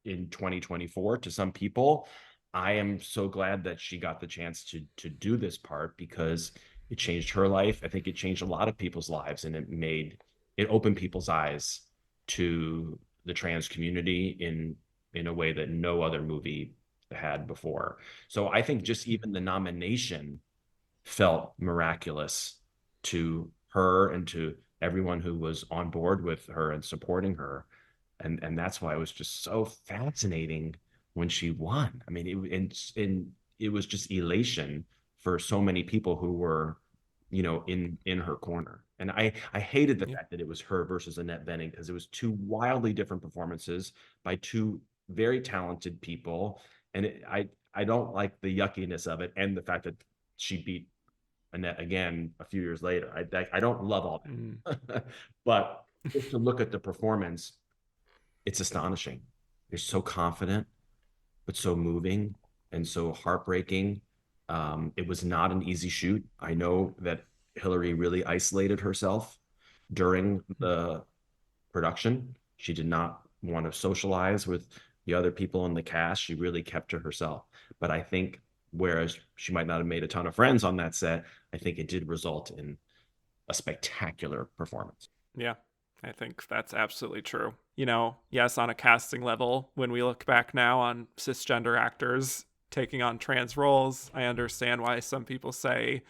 in 2024 to some people, I am so glad that she got the chance to do this part, because it changed her life. I think it changed a lot of people's lives, and it opened people's eyes to the trans community in a way that no other movie had before. So I think just even the nomination felt miraculous to her and to everyone who was on board with her and supporting her. And that's why it was just so fascinating when she won. I mean, it was just elation for so many people who were, in her corner. And I hated the Yeah. fact that it was her versus Annette Bening, because it was two wildly different performances by two very talented people. And I don't like the yuckiness of it, and the fact that she beat Annette again a few years later. I don't love all Mm. that, but just to look at the performance, it's astonishing. They're so confident, but so moving and so heartbreaking. It was not an easy shoot. I know that Hilary really isolated herself during the production. She did not want to socialize with the other people in the cast. She really kept to herself. But I think, whereas she might not have made a ton of friends on that set, I think it did result in a spectacular performance. Yeah, I think that's absolutely true. Yes, on a casting level, when we look back now on cisgender actors taking on trans roles, I understand why some people say,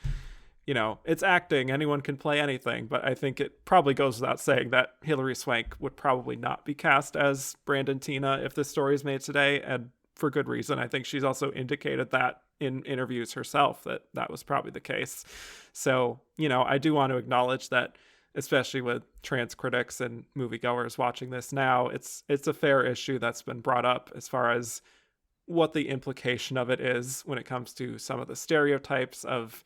it's acting, anyone can play anything. But I think it probably goes without saying that Hilary Swank would probably not be cast as Brandon Tina if this story is made today, and for good reason. I think she's also indicated that in interviews herself that that was probably the case. So, I do want to acknowledge that, especially with trans critics and moviegoers watching this now, it's a fair issue that's been brought up as far as what the implication of it is when it comes to some of the stereotypes of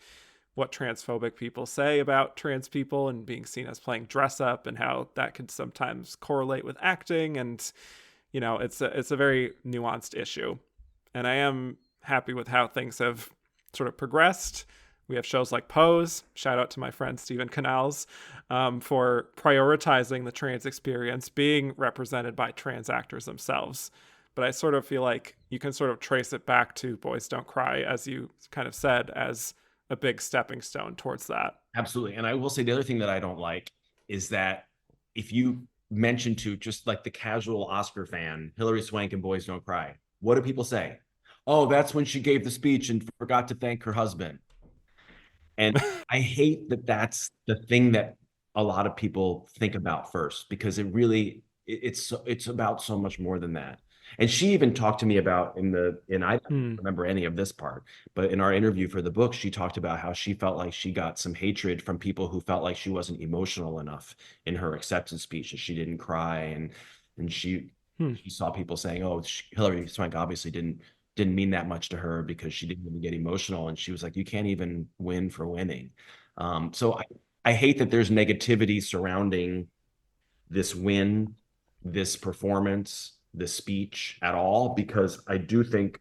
what transphobic people say about trans people and being seen as playing dress up, and how that can sometimes correlate with acting. And it's a very nuanced issue, and I am happy with how things have sort of progressed. We have shows like Pose. Shout out to my friend Stephen Canals, for prioritizing the trans experience being represented by trans actors themselves. But I sort of feel like you can sort of trace it back to Boys Don't Cry, as you kind of said, as a big stepping stone towards that. Absolutely. And I will say the other thing that I don't like is that if you mention to just like the casual Oscar fan, Hilary Swank and Boys Don't Cry, what do people say? Oh, that's when she gave the speech and forgot to thank her husband. And I hate that that's the thing that a lot of people think about first, because it's about so much more than that. And she even talked to me about and I don't Hmm. remember any of this part, but in our interview for the book, she talked about how she felt like she got some hatred from people who felt like she wasn't emotional enough in her acceptance speech, that she didn't cry, and Hmm. she saw people saying, "Oh, Hilary Swank obviously didn't mean that much to her because she didn't even get emotional." And she was like, "You can't even win for winning." So I hate that there's negativity surrounding this win, this performance, this speech at all, because I do think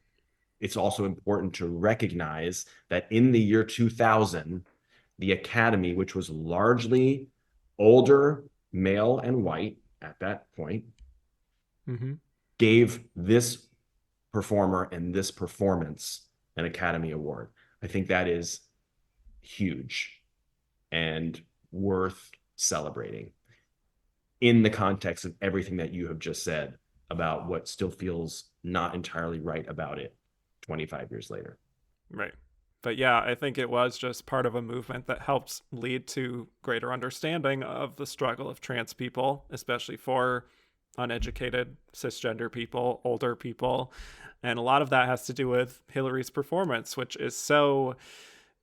it's also important to recognize that in the year 2000, the Academy, which was largely older, male, and white at that point, Mm-hmm. gave this performer and this performance an Academy Award. I think that is huge and worth celebrating in the context of everything that you have just said about what still feels not entirely right about it 25 years later. Right. But yeah, I think it was just part of a movement that helped lead to greater understanding of the struggle of trans people, especially for uneducated cisgender people, older people. And a lot of that has to do with Hilary's performance, which is so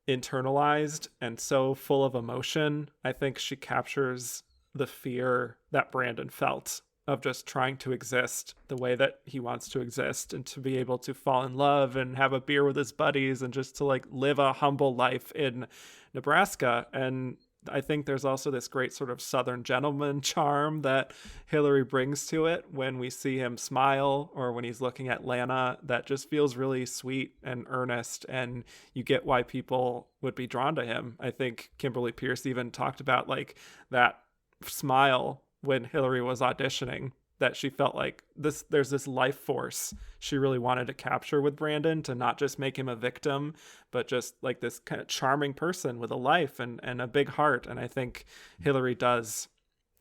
internalized and so full of emotion. I think she captures the fear that Brandon felt of just trying to exist the way that he wants to exist, and to be able to fall in love and have a beer with his buddies and just to like live a humble life in Nebraska. And I think there's also this great sort of Southern gentleman charm that Hillary brings to it when we see him smile or when he's looking at Lana, that just feels really sweet and earnest. And you get why people would be drawn to him. I think Kimberly Pierce even talked about like that smile when Hillary was auditioning, that she felt like there's this life force she really wanted to capture with Brandon, to not just make him a victim, but just like this kind of charming person with a life and a big heart. And I think Hillary does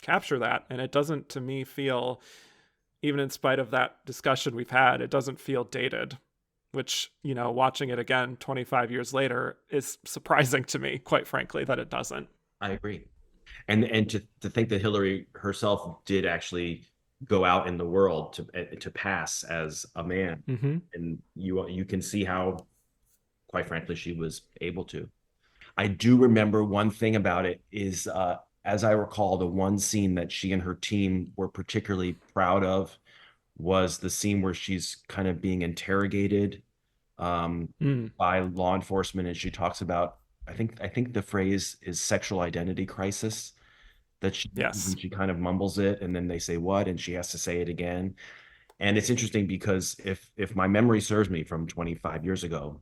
capture that. And it doesn't, to me, feel, even in spite of that discussion we've had, it doesn't feel dated, which, you know, watching it again 25 years later is surprising to me, quite frankly, that it doesn't. I agree. And to think that Hillary herself did actually go out in the world to pass as a man, Mm-hmm. and you can see how, quite frankly, she was able to. I do remember one thing about it is, as I recall, the one scene that she and her team were particularly proud of was the scene where she's kind of being interrogated Mm. by law enforcement, and she talks about, I think the phrase is sexual identity crisis, that Yes. she kind of mumbles it, and then they say what, and she has to say it again. And it's interesting because if my memory serves me from 25 years ago,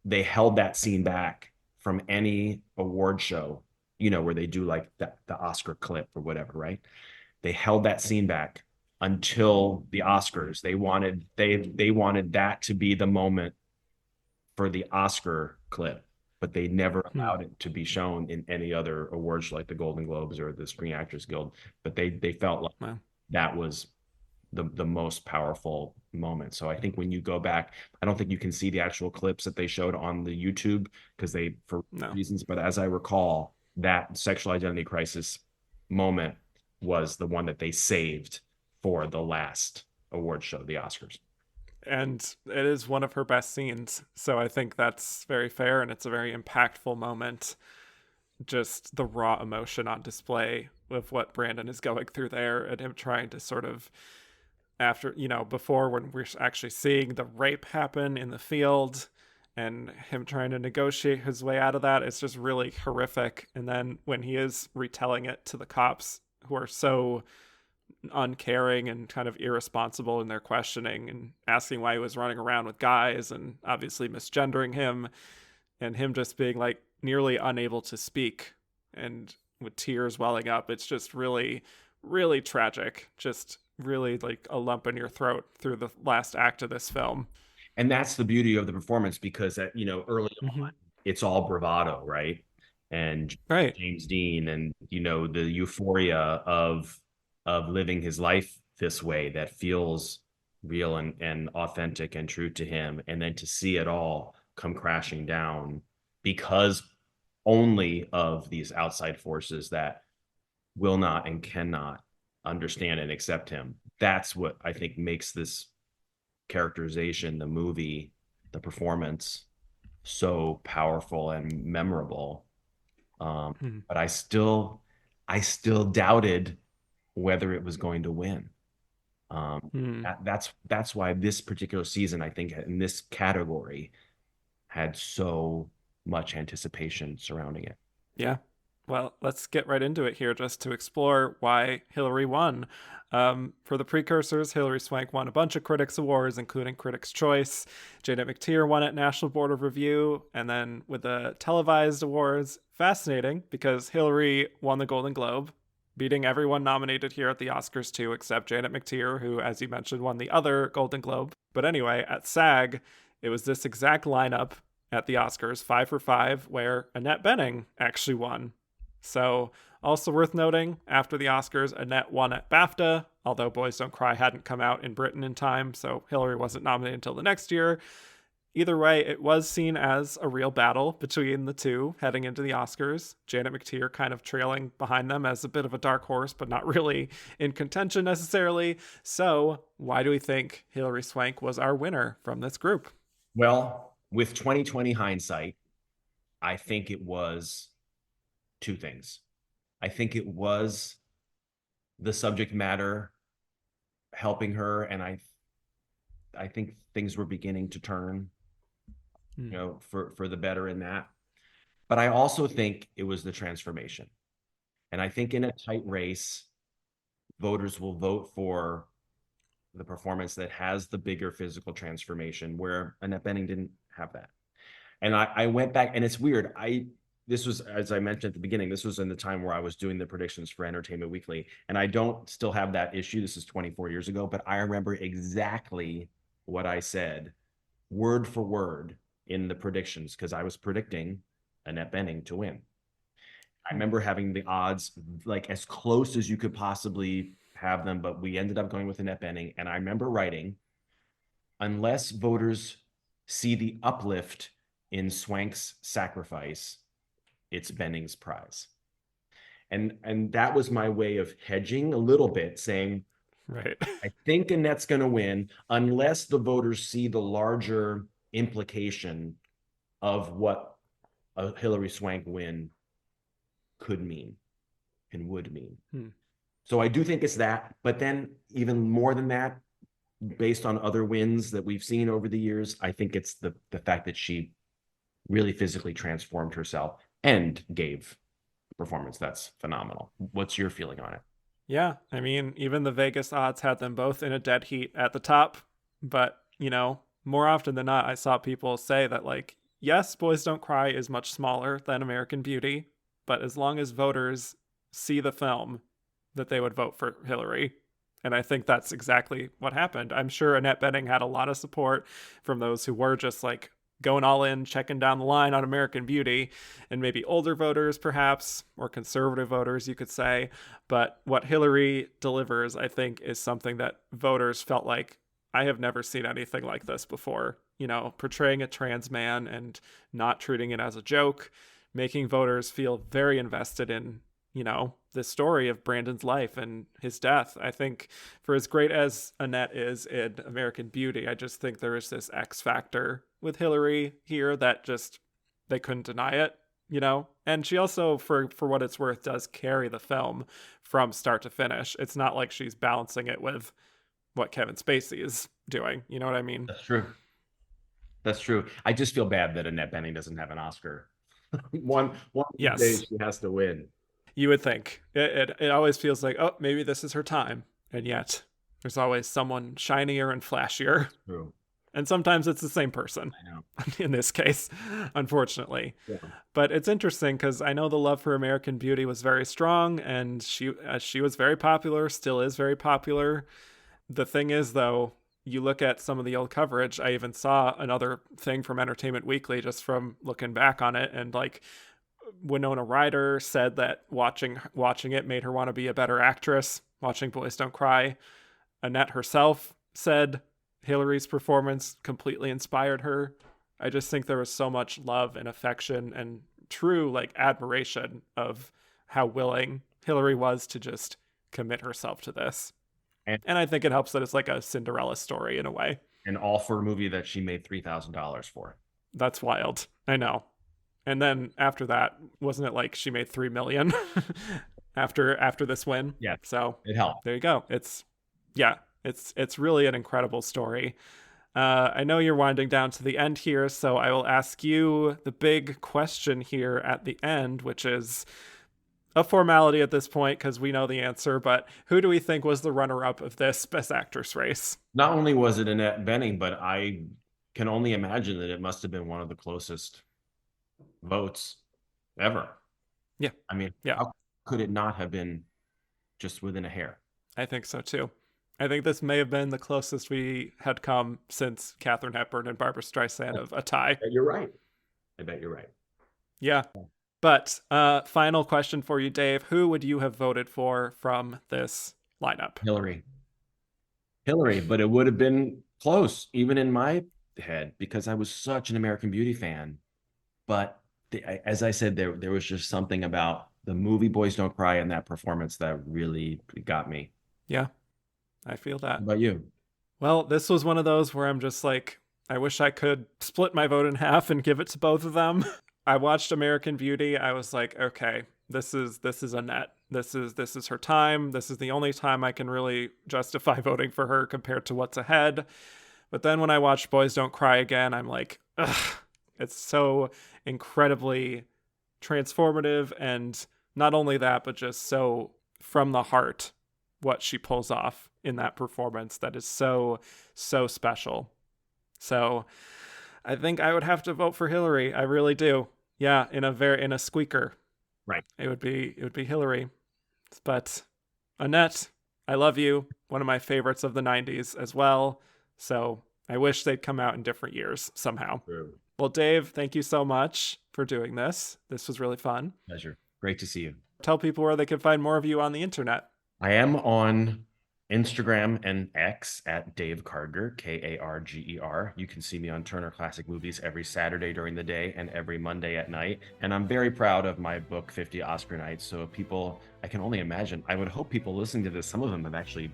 they held that scene back from any award show, where they do like the Oscar clip or whatever, right? They held that scene back until the Oscars. They wanted that to be the moment for the Oscar clip, but they never Hmm. allowed it to be shown in any other awards like the Golden Globes or the Screen Actors Guild. But they felt like Well, that was the most powerful moment. So I think when you go back, I don't think you can see the actual clips that they showed on the YouTube because they, for no. reasons, but as I recall, that sexual identity crisis moment was the one that they saved for the last award show, the Oscars. And it is one of her best scenes. So I think that's very fair, and it's a very impactful moment. Just the raw emotion on display of what Brandon is going through there, and him trying to sort of, after, before, when we're actually seeing the rape happen in the field, and him trying to negotiate his way out of that, it's just really horrific. And then when he is retelling it to the cops, who are so uncaring and kind of irresponsible in their questioning, and asking why he was running around with guys and obviously misgendering him, and him just being like nearly unable to speak and with tears welling up. It's just really, really tragic. Just really like a lump in your throat through the last act of this film. And that's the beauty of the performance, because early Mm-hmm. on it's all bravado, right? And Right. James Dean, and the euphoria of living his life this way that feels real and authentic and true to him, and then to see it all come crashing down because only of these outside forces that will not and cannot understand and accept him. That's what I think makes this characterization, the movie, the performance so powerful and memorable. Hmm. But I still doubted whether it was going to win. Hmm. That's why this particular season, I think, in this category, had so much anticipation surrounding it. Yeah. Well, let's get right into it here just to explore why Hilary won. For the precursors, Hilary Swank won a bunch of Critics' Awards, including Critics' Choice. Janet McTeer won at National Board of Review. And then with the televised awards, fascinating because Hilary won the Golden Globe, beating everyone nominated here at the Oscars too, except Janet McTeer, who, as you mentioned, won the other Golden Globe. But anyway, at SAG, it was this exact lineup at the Oscars, 5 for 5, where Annette Bening actually won. So, also worth noting, after the Oscars, Annette won at BAFTA, although Boys Don't Cry hadn't come out in Britain in time, so Hilary wasn't nominated until the next year. Either way, it was seen as a real battle between the two heading into the Oscars. Janet McTeer kind of trailing behind them as a bit of a dark horse, but not really in contention necessarily. So, why do we think Hilary Swank was our winner from this group? Well, with 2020 hindsight, I think it was two things. I think it was the subject matter helping her, and I think things were beginning to turn, for the better in that. But I also think it was the transformation. And I think in a tight race, voters will vote for the performance that has the bigger physical transformation, where Annette Bening didn't have that. And I went back, and it's weird. This was, as I mentioned at the beginning, this was in the time where I was doing the predictions for Entertainment Weekly, and I don't still have that issue. This is 24 years ago, but I remember exactly what I said, word for word, in the predictions, because I was predicting Annette Bening to win. I remember having the odds like as close as you could possibly have them, but we ended up going with Annette Bening. And I remember writing, unless voters see the uplift in Swank's sacrifice, it's Benning's prize. And that was my way of hedging a little bit, saying, Right. I think Annette's going to win unless the voters see the larger implication of what a Hilary Swank win could mean and would mean. Hmm. So I do think it's that, but then even more than that, based on other wins that we've seen over the years, I think it's the fact that she really physically transformed herself and gave a performance that's phenomenal. What's your feeling on it? Yeah, I mean, even the Vegas odds had them both in a dead heat at the top. But, more often than not, I saw people say that, like, yes, Boys Don't Cry is much smaller than American Beauty, but as long as voters see the film, that they would vote for Hillary. And I think that's exactly what happened. I'm sure Annette Bening had a lot of support from those who were just like going all in, checking down the line on American Beauty, and maybe older voters, perhaps, or conservative voters, you could say. But what Hillary delivers, I think, is something that voters felt like, I have never seen anything like this before. Portraying a trans man and not treating it as a joke, making voters feel very invested in, the story of Brandon's life and his death. I think for as great as Annette is in American Beauty, I just think there is this X factor with Hillary here that just they couldn't deny it. And she also, for what it's worth, does carry the film from start to finish. It's not like she's balancing it with what Kevin Spacey is doing. You know what I mean? That's true. That's true. I just feel bad that Annette Bening doesn't have an Oscar. one of these Yes, days she has to win. you would think. It always feels like, oh, maybe this is her time. And yet there's always someone shinier and flashier. True. And sometimes it's the same person I know. in this case, unfortunately. Yeah. But it's interesting because I know the love for American Beauty was very strong, and she was very popular, still is very popular. The thing is, though, you look at some of the old coverage. I even saw another thing from Entertainment Weekly just from looking back on it, and like Winona Ryder said that watching it made her want to be a better actress. Watching Boys Don't Cry, Annette herself said Hillary's performance completely inspired her. I just think there was so much love and affection and true like admiration of how willing Hilary was to just commit herself to this. And I think it helps that it's like a Cinderella story in a way. And all for a movie that she made $3,000 for. That's wild. I know. And then after that, wasn't it like she made $3 million after this win? Yeah. So it helped. There you go. It's really an incredible story. I know you're winding down to the end here, so I will ask you the big question here at the end, which is a formality at this point because we know the answer, but who do we think was the runner-up of this Best Actress race? Not only was it Annette Bening, but I can only imagine that it must have been one of the closest votes ever. Yeah. I mean, yeah. How could it not have been just within a hair? I think so too. I think this may have been the closest we had come since Katharine Hepburn and Barbra Streisand of a tie. You're right. I bet you're right. Yeah. But final question for you, Dave. Who would you have voted for from this lineup? Hilary, but it would have been close, even in my head, because I was such an American Beauty fan. But as I said, there was just something about the movie Boys Don't Cry and that performance that really got me. Yeah, I feel that. How about you? Well, this was one of those where I'm just like, I wish I could split my vote in half and give it to both of them. I watched American Beauty. I was like, okay, this is Annette. This is her time. This is the only time I can really justify voting for her compared to what's ahead. But then when I watched Boys Don't Cry again, I'm like, ugh, it's so incredibly transformative. And not only that, but just so from the heart, what she pulls off in that performance that is so, so special. So I think I would have to vote for Hilary. I really do. Yeah, in a squeaker. Right. It would be Hilary. But Annette, I love you. One of my favorites of the 90s as well. So I wish they'd come out in different years somehow. True. Well, Dave, thank you so much for doing this. This was really fun. Pleasure. Great to see you. Tell people where they can find more of you on the internet. I am on Instagram and X at Dave Karger, Karger. You can see me on Turner Classic Movies every Saturday during the day and every Monday at night. And I'm very proud of my book, 50 Oscar Nights. So people, I can only imagine, I would hope people listening to this, some of them have actually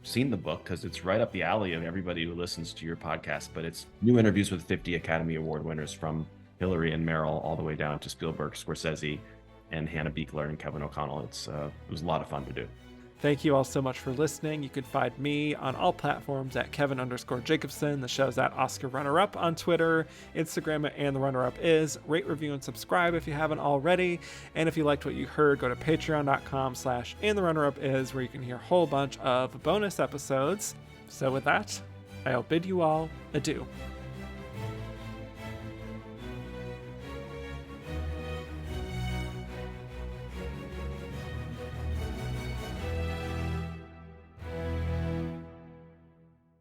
seen the book because it's right up the alley of everybody who listens to your podcast. But it's new interviews with 50 Academy Award winners, from Hilary and Meryl all the way down to Spielberg, Scorsese, and Hannah Beachler and Kevin O'Connell. It was a lot of fun to do. Thank you all so much for listening. You can find me on all platforms at Kevin_Jacobson. The show's at Oscar Runner Up on Twitter, Instagram at And the Runner Up Is. Rate, review, and subscribe if you haven't already. And if you liked what you heard, go to patreon.com/And the Runner Up Is, where you can hear a whole bunch of bonus episodes. So with that, I'll bid you all adieu.